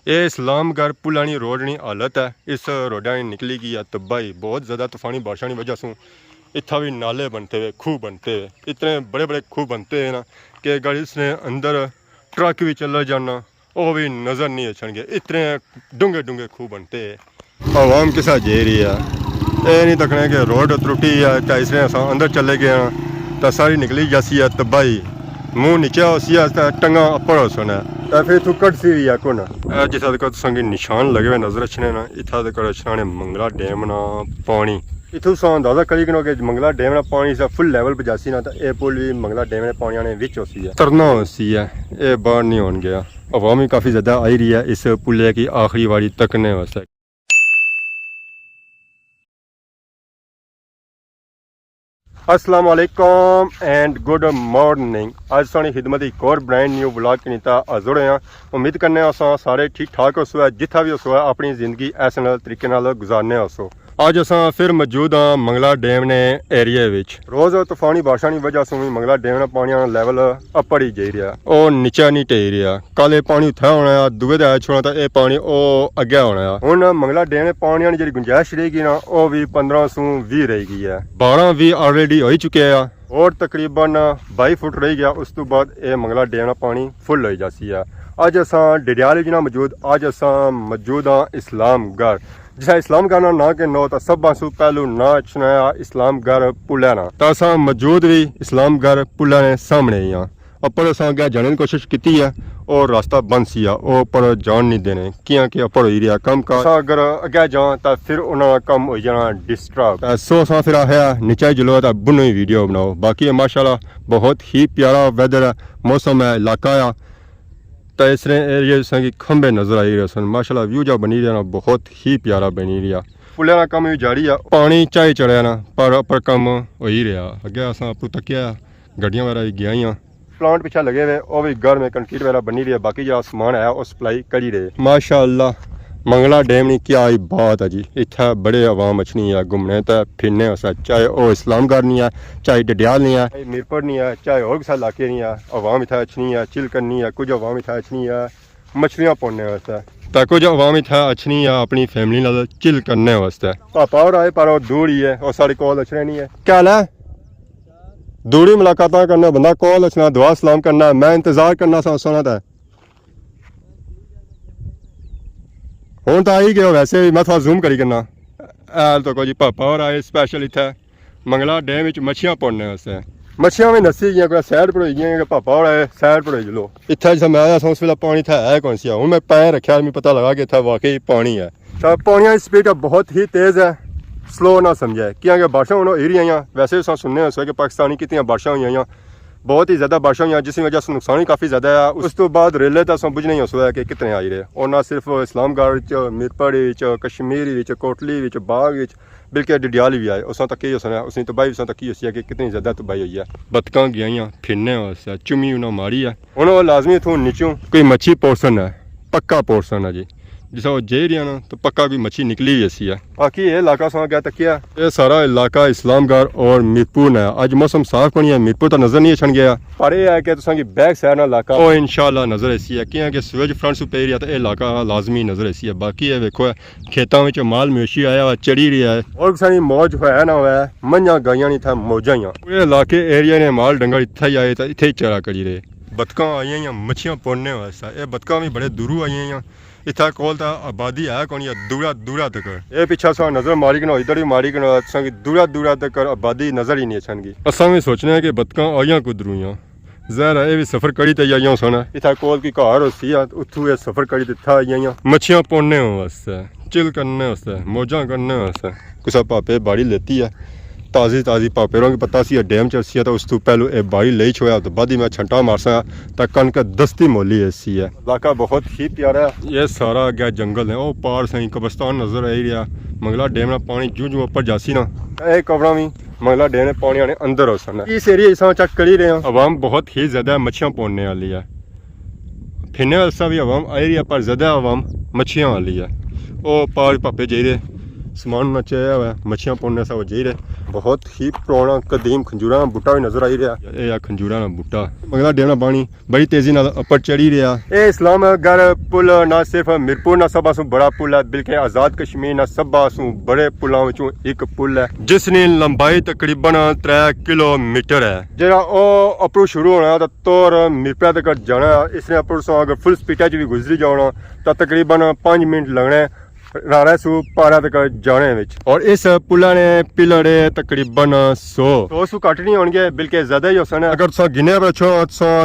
ये इस्लामगढ़ पुलानी रोड हालत है। इस रोडा निकली गई है तबाही। बहुत ज़्यादा तूफानी बारिशों की वजह से इतना भी नाले बनते हुए, खूह बनते हुए, इतने बड़े बड़े खूह बनते हैं ना कि गाड़ी से अंदर ट्रक भी चल जाना वो भी नज़र नहीं आएंगे। इतने डूंगे डूंगे खूह बनते हैं। आवाम के साथ जे रही है, ये नहीं देखना कि रोड त्रुटी है तो इसलिए अंदर चले गए हैं तो सारी निकली जैसी है तबाही। मुँह नीचे होसी है, टंगा अपर हो सुना तो फिर तू कट सी है कौन जिथा तक संगी निशान लगे हुए नजर अच्छे ना इतना तक अच्छा ने मंगला डैम ना पानी इतों सौ अंदाजा करी कि मंगला डैम ना पानी से फुल लेवल पर जासी ना तो यह पुल भी मंगला डैम ने पानी आने विच होसी है तरना होसी है। ये बाहर नहीं होन गया। अवाम भी काफ़ी ज़्यादा आई रही है इस पुल की आखिरी बारी तकने वास्ते। अस्सलाम वालेकुम एंड गुड मॉर्निंग। आज सानी खिदमत एक और ब्रांड न्यू ब्लॉग के नीता जुड़े हैं। उम्मीद करने असा सारे ठीक ठाक हो है, जिथा भी हो अपनी जिंदगी ऐसे तरीके नाल गुजारने हो। आज असा फिर मौजूद हाँ मंगला डैम ने एरिया रोज़ तूफानी बारिशों की वजह से मंगला डैम ने पानी लैवल अपर ही जा रहा और नीचा नहीं टेक रहा। कल ये पानी उत्थे होना दूए दिन छोड़ा तो यह पानी अगे होना। हुण मंगला डैम ने पानी की जी गुंजाइश रहेगी ना वह भी 15 से 20 रहेगी है। 12-20 ऑलरेडी हो ही चुके हैं और तकरीबन 22 फुट रह गया। उस तो बाद ये मंगला डैम पानी फुल हो जासी है। अज असा डडियाल जी मौजूद अज असा मौजूद हाँ इस्लामगढ़ जिसा इस्लामगढ़ ना के नो तो सब पासों पहलू ना चुनाया इस्लामगढ़ पुलिया ना तो असा मौजूद भी इस्लामगढ़ पुलिया ने सामने ही हाँ। अपर असा अगर जाने की कोशिश की है और रास्ता बंद सी वो पर जान नहीं देने कि अपर हो रहा कम का अगर अगे जा तो फिर उन्होंने कम हो जाना डिस्टर्ब। सो असा फिर है नीचा जलो तो बुनो ही वीडियो बनाओ। बाकी माशाल्लाह बहुत ही प्यारा वेदर है, मौसम है, इलाका है तो इस एरिया की खंबे नजर आई रहे सन। माशाल्लाह व्यू जो बनी रहा ना बहुत ही प्यारा बनी रहा। पुलिया का कम भी जारी है, पानी चाहे चढ़िया ना पर कम हो ही रहा। अगे असा अपू तकिया गड्डियां वगैरह गया ही प्लांट पिछा लगे हुए वो भी घर में कंक्रीट वगैरह बनी रही है। बाकी जो समान है वो सप्लाई करी रहे। माशाल्लाह मंगला डैम की क्या ही बात है जी। इतना बड़े आवाम अच्छी है घूमने तो फिरने वास्ते, चाहे वो इस्लामगढ़ नहीं है, चाहे डडियाल नहीं है, मीरपुर नहीं है, चाहे और किसी इलाके नहीं है। आवाम इतना अच्छी है, चिल करनी है। कुछ आवाम इतना अच्छी है मछलियाँ पौने वास्ते तो कुछ आवाम इतना अच्छी है अपनी फैमिली नाल चिल करने वास्ते। पापा और आए पर दूर ही है और सारी कॉल अच्छे नहीं है। क्या हाल है? दूरी मुलाकात करना बंदा कॉल अच्छना दुआ सलाम करना मैं इंतजार करना सोना था हूँ तो आई गया। वैसे भी मैं थोड़ा जूम करी करना ऐल तो जी पापा और आए स्पैशल इतना मंगला डैम मच्छियां पौने वास्ते। मच्छियां भी नसी गई कोई सैड पर हो पापा और आए सैड पर हो इतना जिस मैं आया उस वे पानी था है कौन सी हूँ मैं पैर रखा मैं पता लगा कि इतना वाकई पानी है। तो पानी की स्पीड बहुत ही तेज़ है, स्लो ना समझे कि बारिशां हो रही हैं। वैसे सुनने हो कि पाकिस्तानी कितनी बारिशां हुई बहुत ही ज़्यादा बारिशां हुई जिसकी वजह से नुकसान ही काफ़ी ज़्यादा है। उस तो बाद रेले तो समझ नहीं हो सकता कि कितने आई रहे और ना सिर्फ इस्लामगढ़ मीरपुर कश्मीर कोटली बाग बल्कि डडियाल भी आए उस तक ही सुना उसकी तबाही उस तक ही होती है कि कितनी ज़्यादा तबाही हुई है। बतकां गई फिरने वास्ते चुमी उन्हें मारी है। उन्होंने लाजमी इतों नीचों कोई मच्छी पोर्सन है, पक्का पोर्सन है जी जिसा वो जे रहा ना तो पक्का भी मच्छी निकली ही ऐसी है। बाकी ये इलाका सुना गया तकिया ये सारा इलाका इस्लामगढ़ और मीरपुर है। आज मौसम साफ बनी है, मीरपुर तो नजर नहीं छन गया पर यह है कि तुम बैक साइड इलाका वो इंशाल्लाह नजर ऐसी है कि सूरज फ्रंट से पे रहा तो यह इलाका लाजमी नजर ऐसी है। बाकी ये देखो खेतों में माल मवेशी आया हुआ चढ़ी रहा है और सारी मौज है ना हुआ मंझा गाइया नहीं था मौजा ही पूरे इलाके एरिया ने माल डंगर इतना ही आए तो इतने ही चरा करी रहे। बतकां आई हैं मच्छियां पौने वास्ते। ये बतकां भी बड़े दूरों आई हैं इतना कोल आबादी है कौन दूरा दूरा तक ये पिछा सा नजर मारी कनो इधर भी मारी कनो दूरा दूरा तक आबादी नजर ही नहीं छन गई। असा भी सोचने हैं कि बतकां आइया कुदरू जहर है ये भी सफर करी तो आई सोना इतना कोल की घर होती है उतू ये सफर करी इतना आई मच्छियां पौने वास्ते चिल करने वास्ते मौजा करने वास्ते। कुछ पापे बाड़ी लेती है ताज़ी ताज़ी पापेरों की पता सी डैम चलसी है तो उस तो पहलू ये बाड़ी ले छोया तो बाद ही मैं छंटा मार सका तो कनक दस्ती मोली ऐसी है। इलाका बहुत ही प्यारा है। ये सारा अगर जंगल है वो पार सही कब्रस्तान नजर आ रहा। मंगला डैम ना पानी जूं जूं ऊपर जासी ना ये कबरा भी मंगला डैम ने पानी आने अंदर हो सकना। इस एरिया इस चेक कर ही रहे हैं। आवाम बहुत ही ज़्यादा मच्छियाँ पौने वाली है, फिरने वाला भी आवाम आई रही है पर ज़्यादा आवाम मच्छियाँ वाली है। वो पार पापे जा रहे समान नचाया हुआ है मच्छियाँ पौने सा वो जा रहे ਬਹੁਤ ਹੀ ਪੁਰਾਣਾ ਕਦੀਮ ਖੰਜੂਰਾਂ ਦਾ ਬੂਟਾ ਵੀ ਨਜ਼ਰ ਆਈ ਰਿਹਾ। ਇਹ ਆ ਖੰਜੂਰਾਂ ਦਾ ਬੂਟਾ। ਮੰਗਲਾ ਡੈਮ ਦਾ ਪਾਣੀ ਬੜੀ ਤੇਜ਼ੀ ਨਾਲ ਉੱਪਰ ਚੜੀ ਰਿਹਾ। ਇਹ ਇਸਲਾਮਗੜ ਪੁਲ ਨਾ ਸਿਰਫ ਮਿਰਪੁਰ ਨਾ ਸਭਾ ਤੋਂ ਬੜਾ ਪੁਲ ਹੈ, ਬਲਕਿ ਆਜ਼ਾਦ ਕਸ਼ਮੀਰ ਨਾ ਸਭਾ ਤੋਂ ਬੜੇ ਪੁਲਾਂ ਵਿੱਚੋਂ ਇੱਕ ਪੁਲ ਹੈ, ਜਿਸ ਦੀ ਲੰਬਾਈ ਤਕਰੀਬਨ 3 ਕਿਲੋਮੀਟਰ ਹੈ। ਜਿਹੜਾ ਉਹ ਉੱਪਰੋਂ ਸ਼ੁਰੂ ਹੋਣਾ ਤਾਂ ਤੋਰ ਮਿਰਪੁਰ ਤੱਕ ਜਾਣਾ। ਇਸ ਨੇ ਉੱਪਰ ਤੋਂ ਅਗਰ ਫੁੱਲ ਸਪੀਡ 'ਚ ਵੀ ਗੁਜ਼ਰੀ ਜਾਣਾ ਤਾਂ ਤਕਰੀਬਨ 5 ਮਿੰਟ लगने रारा सू पारा तक जाने विच। और इस पुला ने पिलर तकरीबन 100 सू घट नहीं होंगे, बल्कि ज्यादा ही होसन। अगर तुम गिने पर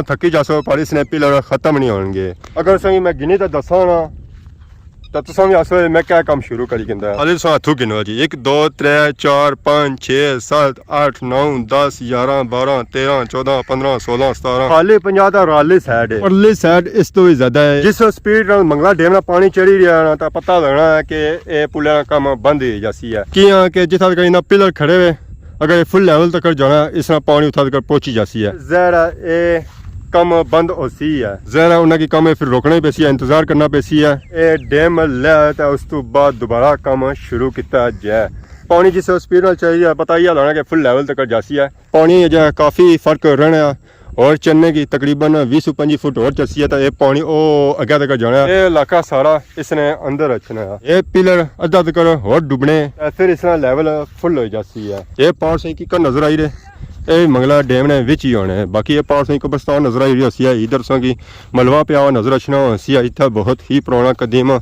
थकी जासो पर इसने पिलर खत्म नहीं होंगे। अगर तुम मैं गिनी तो दसा ना तो तुम भी आसो मैं क्या काम शुरू करी कहता है। हाले तुम हथों गिनो जी 1 2 3 4 5 6 7 8 9 10 11 12 13 14 15 16 17 हाले 50 ਦਾ ਰਾਲੇ ਸਾਈਡ ਹੈ। ਪਰਲੇ ਸਾਈਡ ਇਸ ਤੋਂ ਵੀ ਜ਼ਿਆਦਾ ਹੈ। ਜਿਸ ਸਪੀਡ ਨਾਲ ਮੰਗਲਾ ਡੈਮ ਦਾ ਪਾਣੀ ਚੜੀ ਰਿਹਾ ਨਾ ਤਾਂ ਪਤਾ ਲੱਗਣਾ ਹੈ ਕਿ ਇਹ ਪੁਲਾਂ ਦਾ ਕੰਮ ਬੰਦ ਹੋ ਜਾਸੀ ਹੈ। ਕੀ ਆ ਕਿ ਜਿੱਥੇ ਤੱਕ ਇਹਨਾਂ ਪਿਲਰ ਖੜੇ ਵੇ ਅਗਰ ਫੁੱਲ ਲੈਵਲ ਤੱਕ ਜਾਣਾ ਇਸ ਨਾਲ ਪਾਣੀ ਉੱਥੇ ਤੱਕ ਪਹੁੰਚੀ ਜਾਸੀ ਹੈ। ਜ਼ਰਾ ਇਹ कम बंद होती है, जरा उन्हें कम है फिर रोकना ही पैसी है, इंतजार करना पैसी है। ये डैम लै तो उस तो बाद दोबारा काम शुरू किया जाए। पानी जिस स्पीड में चाहिए पता ही है कि फुल लेवल तक जासी है। पानी जो काफ़ी फर्क रहना है और चलने की तकरीबन 20-25 फुट और चसी है तो ये पानी वो अगे तक जाना है। ये इलाका सारा इसने अंदर रखना है। ये पिलर अद्धा तक और डुबने फिर इसका लेवल फुल हो जाती है। ये पार से की नजर आई रहे ਇਹ ਮੰਗਲਾ ਡੈਮ ਨੇ ਵਿੱਚ ਹੀ ਆਉਣਾ ਹੈ। ਬਾਕੀ ਇਹ ਪਾਸ ਨਹੀਂ ਕਬਰਸਤਾਨ ਨਜ਼ਰ ਆਈ ਰਹੀ ਸੀ। ਇਧਰ ਸੰਗੀ ਮਲਵਾ ਪਿਆ ਹੋਇਆ ਨਜ਼ਰ ਅਚਣਾ ਸੀ। ਇੱਥੇ ਬਹੁਤ ਹੀ ਪੁਰਾਣਾ ਕਦੀਮ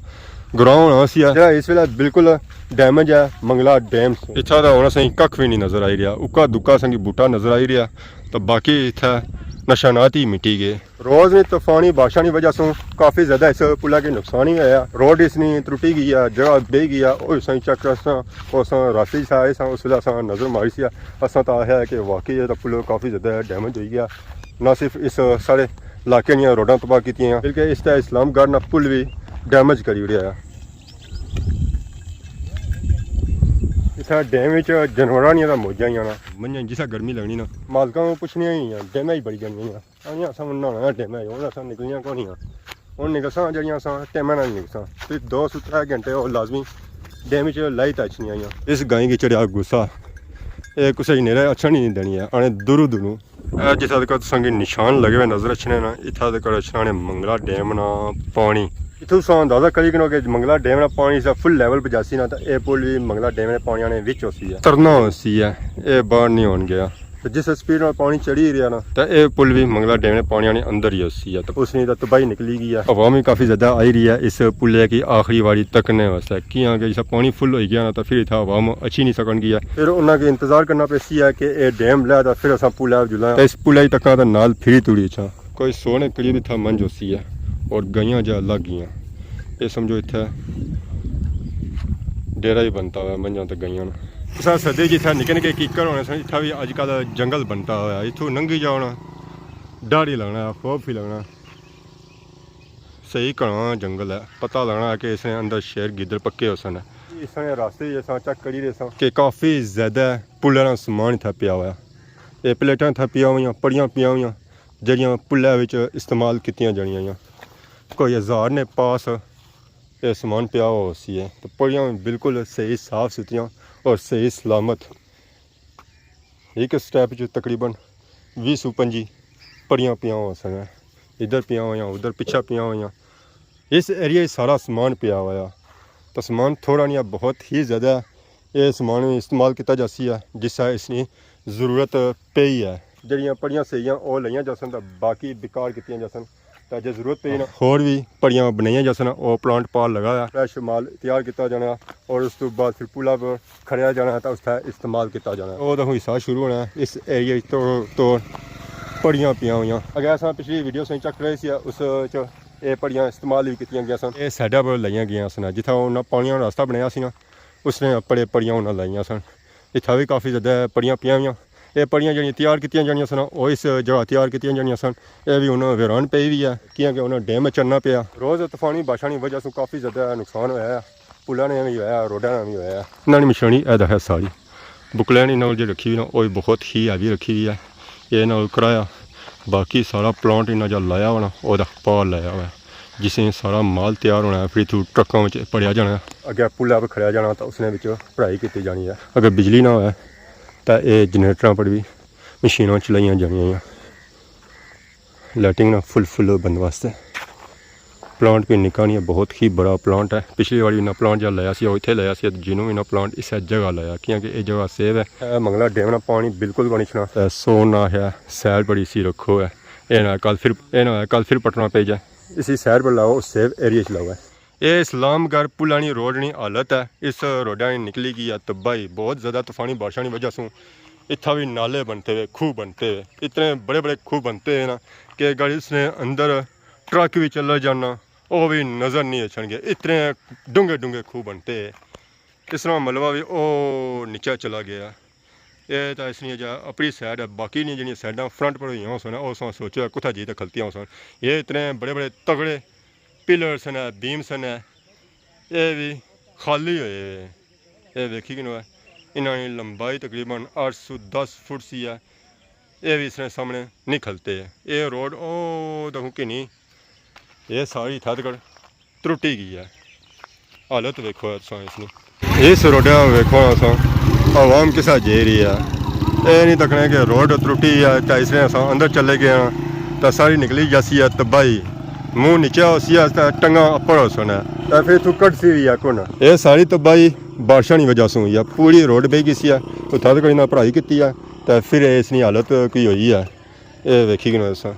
ਗਰਾਊਂਡ ਸੀ ਜਿਹੜਾ ਇਸ ਵੇਲੇ ਬਿਲਕੁਲ ਡੈਮੇਜ ਹੈ। ਮੰਗਲਾ ਡੈਮ ਇੱਥੇ ਦਾ ਹੋਣਾ ਸਹੀ ਕੱਖ ਵੀ ਨਹੀਂ ਨਜ਼ਰ ਆਈ ਰਿਹਾ। ਉੱਕਾ ਦੁੱਕਾ ਸੰਗੀ ਬੂਟਾ ਨਜ਼ਰ ਆਈ ਰਿਹਾ ਤਾਂ ਬਾਕੀ ਇੱਥੇ निशानात ही मिटी गए। रोज में तूफानी बारिशों की वजह से काफ़ी ज़्यादा इस पुला के नुकसान ही होया। रोड इसनी त्रुटी गई है, जगह बह गई है। और सही चक उस रास्ते से आए उस वे अस नज़र मारी सी असा तो है कि वाकई पुल काफ़ी ज़्यादा डैमेज हो गया। ना सिर्फ इस सारे इलाके दियाँ रोडां तबाह की, बल्कि इस इस्लामगढ़ ना पुल भी डैमेज करी उड़िया। इस डैम जानवर नहीं मौजा ही आना मंझा जिस गर्मी लगनी ना मालकों को पुछनिया ही डैम ही बड़ी गर्मी आनी अस नहाना डैम अस निकलिया घोनियाँ हूँ निकलसा जड़ियाँ अस टैम ना निकलसा फिर 2-3 घंटे और लाजमी डैम लाई तचनिया आई। इस गाय की चढ़िया गुस्सा ये कुछ नेरा अच्छा नहीं देनी है आने दूरू दूरू जिस तक संगे निशान लगे हुए नजर अच्छे ना इतना तक अच्छा ने मंगला डैम ना पानी इतों सौ अंदाजा करी कि मंगला डैम का पानी से फुल लैवल पर जासी ना तो यह पुल भी मंगला डैम के पानी ने विच होसी है तरना होसी है। ये बाहर नहीं होन गया तो जिस स्पीड में पानी चढ़ी रहा ना तो यह पुल भी मंगला डैम के पानी ने अंदर ही होसी है। तो उसने तो तबाही निकली गई है। हवा भी काफ़ी ज़्यादा आई रही है इस पुल की आखिरी वारी तकने वास्ते कि हाँ जैसा पानी फुल हो गया ना तो फिर इतना हवा में अच्छी नहीं सकन गया। फिर उन्होंने इंतजार करना पैसी है कि यह डैम लै तो फिर असा पुल जुला तो इस पुल तक नाल फिर तुड़ी अच्छा कोई 100 ने करीब इतना मंज होसी है और गईयाँ जा लग गई। ये समझो इतना डेरा ही बनता हुआ मंझा तो गईयां ना सदे जितना निके निके कीकर होने सन इतना भी अजकल जंगल बनता हुआ इतों नंगी जाना डर ही लगना खौफ ही लगना। सही घना जंगल है पता लगना है कि इसने अंदर शेर गिद्दर पक्के हो सन। इस रास्ते जैसा चक करी रहे कि काफ़ी ज़्यादा पुल का समान इतना पिया हुआ। ये प्लेटा इतना पिया हुई पड़ियाँ पिया हुई जड़ियाँ पुलों इस्तेमाल की जानिया कोई 1000 ने पास ये समान पिया हो सी है। तो पड़ियाँ बिल्कुल सही साफ सुथरियाँ और सही सलामत। एक स्टैप जो तकरीबन 20-25 पड़ियाँ पिया हो सन इधर पिया हुई उधर पिछा पिया हुई। इस एरिए सारा समान पिया हुआ तो समान थोड़ा नहीं बहुत ही ज़्यादा ये समान इस्तेमाल किया जासी है जिसका इसकी ज़रूरत पई है। जड़ियाँ पड़ियाँ सही और लिया जा सन बाकी बेकार की जा सन तो जो जरूरत पई ना होर भी पड़ियाँ बनाई जा सन और प्लांट पाल लगाया फ्रैश माल तैयार किया जाना और उस तो बाद फिर पुला पर खड़िया जाना तो उसका इस्तेमाल किया जाना। वो तो हिस्सा शुरू होना इस एरिए तो पड़ियाँ पिया हुई। अगर अस पिछली वीडियो से चक रहे थे उस ये पड़ियाँ इस्तेमाल भी की गई सन। ये साइडा पर लाइया गई सन जितना उन्हें पानी का रास्ता बनाया सी ना उसने अपने पड़ियाँ उन्हें लाइया सन। इतना भी काफ़ी ज़्यादा पड़ियाँ पिया हुई। ये पड़ियाँ जी तैयार की जानिया सन और इस जगह तैयार की जानिया सन ये भी उन्होंने वीरान पई भी है क्योंकि उन्हें डैम चढ़ना पिया। रोज़ तूफानी बारिशों की वजह से काफ़ी ज़्यादा नुकसान होया पुलों ने भी होया रोडों ने भी होया। इन्होंने मशीनी ऐदा है सारी बुकलैन इन्होंने जो रखी हुई ना वो बहुत ही हैवी रखी हुई है। ये ना कराया बाकी सारा प्लांट इन्हें जो लाया होना वह पार लाया हुआ जिसमें सारा माल तैयार होना है फिर इतों ट्रकों में पड़िया जाना अगर पुल पर खड़िया जाना तो उसने पढ़ाई की जानी है। अगर बिजली ना हो तो ये जनरेटर पर भी मशीनों चलाइया जानिया लाइटिंग ना फुल बंदोबस्त है। प्लांट कोई निका नहीं है, बहुत ही बड़ा प्लांट है। पिछली बार इन्ना प्लांट जब लाया इतने लाया जिन्हों इन्ना प्लांट इस जगह लाया क्योंकि ये जगह सेव है। मंगला डैम ना पानी बिल्कुल को नहीं छना सो ना है सैर बड़ी सी रखो है ये ना कल फिर पटना पे जाए इसी सैर पर लाओ सेव एरिया च लाओ। ये इस्लामगढ़ पुलानी रोड नी हालत है। इस रोडा निकली गई है तबाही बहुत ज़्यादा तूफानी बारिशों की वजह से इतना भी नाले बनते हुए खूह बनते हुए इतने बड़े बड़े खूह बनते हैं ना कि गाड़ी इसने अंदर ट्रक भी चल जाना वो भी नज़र नहीं आएंगे। इतने डूंगे खूह बनते हैं इस तरह मलबा भी ओ नीचा चला गया। ये तो इसलिए जा अपनी साइड है बाकी नहीं जी साइडा फ्रंट पर हुई सन उस सोचो कुत्था जी तो खलतियाँ सन। ये इतने बड़े बड़े तगड़े पिलर्स ने बीम्स ने ये भी खाली हुए ये देखी कि इन्होंने लंबाई तकरीबन 810 फुट सी है। ये भी इसने सामने नहीं खलते है। ये रोड ओ देखो कि नहीं ये सारी थदगढ़ त्रुटी गई है हालत वेखो इसने इस रोड वेखो आवाम किसा जे रही है। ये नहीं तकने कि रोड त्रुटी है तो इसने अंदर चले गए तो सारी निकली जैसी है तबाही मुँह नीचे उसी टंगा अपर सुना तो फिर तू कट सी हुई है कौन ये सारी तबाही बारिशों की वजह से हुई है। पूरी रोड बह गई सी है उतना तक इन्हें पढ़ाई की है तो फिर इसकी हालत कोई हुई है। ये वेखी कि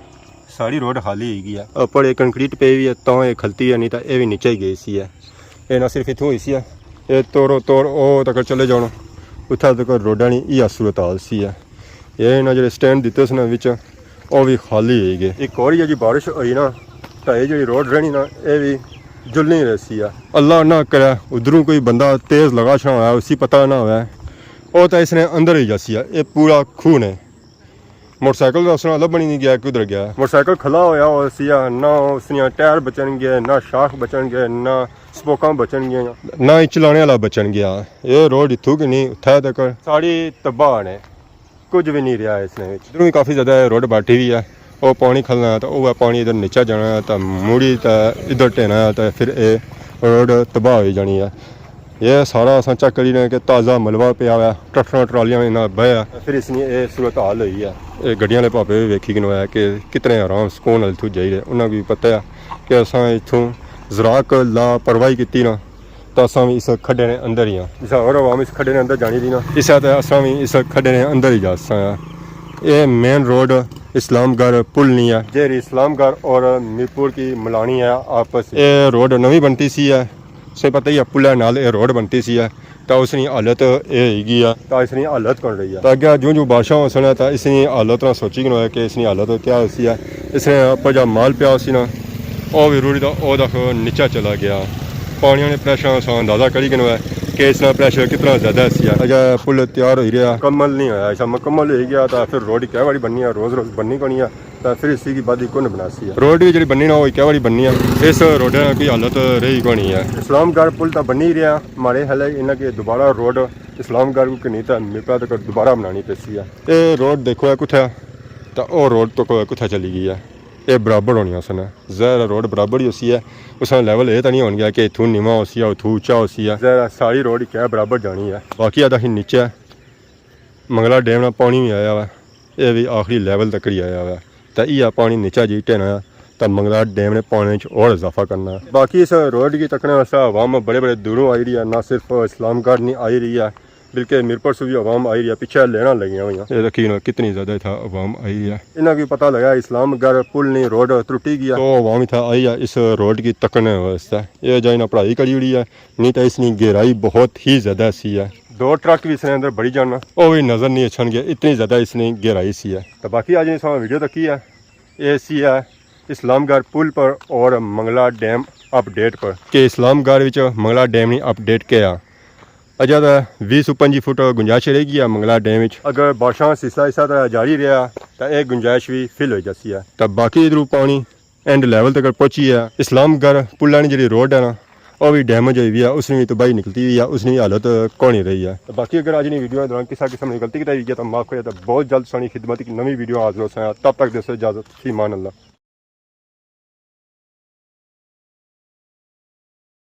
सारी रोड खाली हो गई है अपर एक कंक्रीट पे भी है तो ये खलती है नहीं तो ये भी नीचे ही गई सी है। ये ना सिर्फ इतों हुई सी है ये तोड़ ओ तक चले जाना उतना तक रोडा नहीं यह सूरत हाल सी है। ये ना जो स्टैंड दिते सन विच वो भी खाली हो गए। एक और जी बारिश हुई ना तो ये जी रोड रहनी ना ये भी जुलनी रही है। अल्लाह ना करे उधरों कोई बंदा तेज़ लगा छा हुआ उसी पता ना हुआ वो तो इसने अंदर ही जैसी है। ये पूरा खून है मोटरसाइकिल का उसने लभन ही नहीं गया किधर गया। मोटरसाइकिल खला होया उसी ना उसनिया टायर बचन गए ना शाख बचन गए ना स्पोका बचन गया ना ही चलाने वाला बचन गया। ये रोड इतों कि नहीं उठा तक साड़ी तबाह ने कुछ भी नहीं रहा इसने इधरों भी काफ़ी ज़्यादा रोड बाटी हुई है वो पानी खलना है तो वह पानी इधर नीचा जाना है तो मुड़ी तो इधर टेना है तो फिर ये रोड तबाह हो जानी है। ये सारा अस चेक करी कि ताज़ा मलबा पिया हुआ ट्रैक्टर ट्रालियां इन्ना बह फिर इसलिए ये सूरत हाल हुई है। ये गड्डियां वाले भापे भी वेखी कि कितने आराम सुकून वाल इतों जाइए उन्होंने भी पता है कि अस इतों ज़राक लापरवाही की ना तो असा भी इस खड्डे ने अंदर ही हाँ जिस और आवाम इस खड्डे ने अंदर जानी थी ना इस असा भी इस खड्डे ने अंदर ही जा सकते। ये मेन रोड इस्लामगढ़ पुल नहीं है जेरी इस्लामगढ़ और मीरपुर की मिलानी है आपस। ये रोड नवी बनती सी है से पता ही है पुल नाल ये रोड बनती सी है तो उसकी हालत ये होगी है तो इसकी हालत कर रही है तो अगर जो जो बारिशा हो सन तो इसकी हालत ना सोची कि इसकी हालत क्या होती है। इसने आप जब माल पिया उसी ना वह भी रूढ़ी का नीचा चला गया पानी ने प्रेशर से अंदाजा करी कि इसका प्रेशर कितना ज़्यादा सी है। अजय पुल तैयार हो रहा मुकम्मल नहीं होया ऐसा मुकम्मल हो गया तो फिर रोड क्या बारी बननी है रोज़ रोज़ बननी को नहीं है तो फिर इसी की बादी कौन बनासी है। रोड भी जी बननी ना वो क्या बारी बननी है इस रोड की हालत रही को नहीं है। इस्लामगढ़ पुल तो बनी रहा हमारे हाल इन्हें कि दोबारा रोड इस्लामगढ़ को नहीं तो मिपा तक दोबारा बनानी पैसी है। ये रोड देखो है कुत्थे तो वह रोड तो कुत्थे चली गई है ये बराबर होनी सन ज़रा रोड बराबर ही उसी है उसका लैवल ये तो नहीं हो गया कि इतों नीवा उसी है उतों उच्चा उसी है ज़रा सारी रोड क्या बराबर जानी है। बाकी अदा ही नीचे मंगला डैम ना पानी भी आया हुआ ये भी आखिरी लैवल तक ही आया हुआ तो यह पानी नीचा जी टेना तो मंगला डैम ने पानी और इजाफा करना है। बाकी इस रोड की तकने वास्ते अवाम बड़े बड़े दूरों आई रही है ना सिर्फ इस्लामगढ़ नहीं आई रही है बल्कि मीरपुर से भी अवाम आई रही है पीछे लेना लगी हुई हैं। ये देखिए कितनी ज़्यादा था अवाम आई है इन्हें भी पता लगा इस्लामगढ़ पुल नहीं रोड त्रुटी गया तो अवाम था आई है इस रोड की तकने वास्ते। ये जो इन्हें पढ़ाई करी हुई है नहीं तो इसकी गहराई बहुत ही ज़्यादा सी है 2 ट्रक भी इसने अंदर बड़ी जाना वो भी नज़र नहीं अच्छा गया इतनी ज़्यादा इसने गहराई सी है। तो बाकी आज इस वीडियो तक ही है ये सी है इस्लामगढ़ पुल पर और मंगला डैम अपडेट पर कि इस्लामगढ़ विच मंगला डैम ने अपडेट किया अजा 20-25 फुट गुंजाइश रहेगी है मंगला डैम में अगर बारिशा सिसा हिस्सा जारी रहा तो यह गुंजाइश भी फिल हो जाती है। तो बाकी इधर पानी एंड लैवल तक पहुंची है। इस्लामगढ़ पुल की जी रोड है ना वो भी डैमेज हुई है उसने भी तबाही निकलती हुई है उसकी हालत कौन रही है। तो बाकी अगर आज वीडियो दौरान किसी किस्म की गलती की तो माफ़ करें तो बहुत जल्द सानी खिदमत की नवी वीडियो हाजिर हो तब तक दोस्तों इजाज़त फी मान अल्लाह।